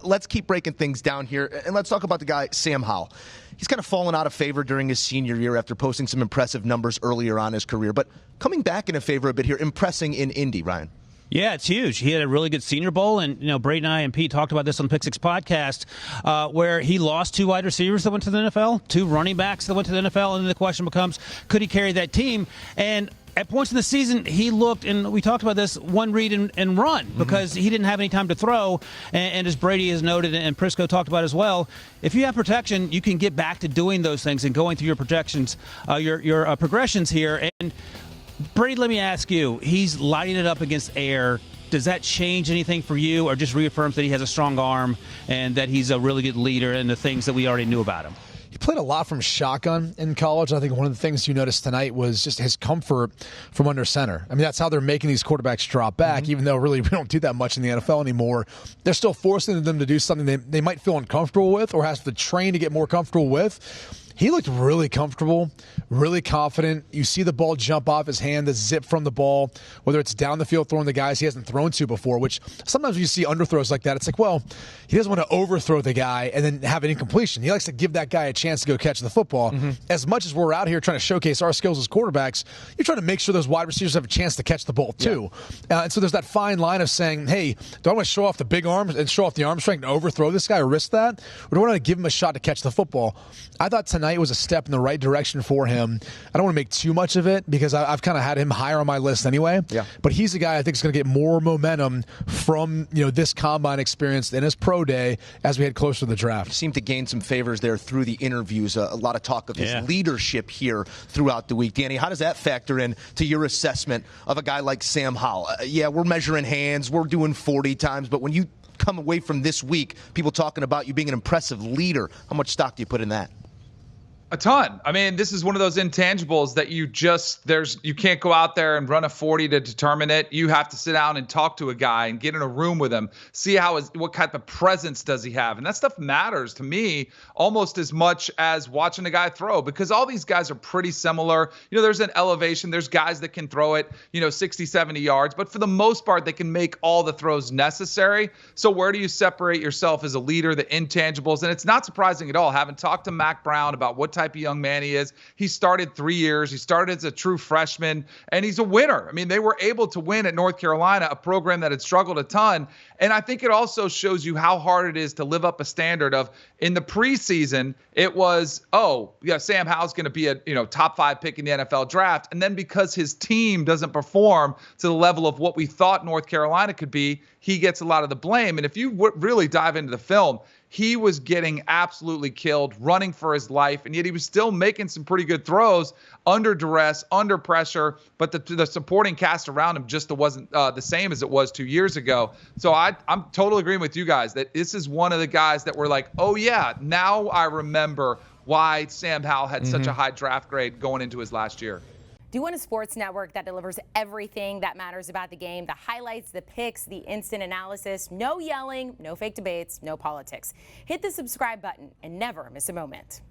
Let's keep breaking things down here, and let's talk about the guy, Sam Howell. He's kind of fallen out of favor during his senior year after posting some impressive numbers earlier on in his career, but coming back into favor a bit here, impressing in Indy, Ryan. Yeah, it's huge. He had a really good Senior Bowl, and Brady and I and Pete talked about this on the Pick Six podcast, where he lost 2 wide receivers that went to the NFL, 2 running backs that went to the NFL, and then the question becomes, could he carry that team? And at points in the season, he looked, and we talked about this, one read and run, because he didn't have any time to throw. And as Brady has noted, and Prisco talked about as well, if you have protection, you can get back to doing those things and going through your projections, your progressions here. And Brady, let me ask you, he's lighting it up against air. Does that change anything for you, or just reaffirms that he has a strong arm and that he's a really good leader and the things that we already knew about him? He played a lot from shotgun in college. I think one of the things you noticed tonight was just his comfort from under center. I mean, that's how they're making these quarterbacks drop back, even though really we don't do that much in the NFL anymore. They're still forcing them to do something they might feel uncomfortable with or has to train to get more comfortable with. He looked really comfortable, really confident. You see the ball jump off his hand, the zip from the ball, whether it's down the field throwing the guys he hasn't thrown to before, which sometimes when you see underthrows like that, it's like, well, he doesn't want to overthrow the guy and then have an incompletion. He likes to give that guy a chance to go catch the football. As much as we're out here trying to showcase our skills as quarterbacks, you're trying to make sure those wide receivers have a chance to catch the ball too. And so there's that fine line of saying, hey, do I want to show off the big arms and show off the arm strength and overthrow this guy or risk that? Or do I want to give him a shot to catch the football? I thought tonight was a step in the right direction for him. I don't want to make too much of it because I've kind of had him higher on my list anyway. Yeah. But he's a guy I think is going to get more momentum from this combine experience in his pro day as we head closer to the draft. He seemed to gain some favors there through the interviews. A lot of talk of his leadership here throughout the week. Danny, how does that factor in to your assessment of a guy like Sam Howell? We're measuring hands, we're doing 40 times, but when you come away from this week, people talking about you being an impressive leader, how much stock do you put in that? A ton. I mean, this is one of those intangibles that you can't go out there and run a 40 to determine it. You have to sit down and talk to a guy and get in a room with him, see what type of presence does he have. And that stuff matters to me almost as much as watching a guy throw, because all these guys are pretty similar. There's an elevation. There's guys that can throw it, 60, 70 yards, but for the most part, they can make all the throws necessary. So where do you separate yourself as a leader, the intangibles? And it's not surprising at all. Having talked to Mac Brown about what type of young man he is. He started 3 years. He started as a true freshman, and he's a winner. I mean, they were able to win at North Carolina, a program that had struggled a ton. And I think it also shows you how hard it is to live up a standard of, in the preseason, it was, Sam Howell's going to be a top 5 pick in the NFL draft. And then because his team doesn't perform to the level of what we thought North Carolina could be, he gets a lot of the blame. And if you really dive into the film, he was getting absolutely killed, running for his life, and yet he was still making some pretty good throws under duress, under pressure, but the supporting cast around him just wasn't the same as it was 2 years ago. So I'm totally agreeing with you guys that this is one of the guys that were like, oh yeah, now I remember why Sam Howell had such a high draft grade going into his last year. Do you want a sports network that delivers everything that matters about the game? The highlights, the picks, the instant analysis, no yelling, no fake debates, no politics. Hit the subscribe button and never miss a moment.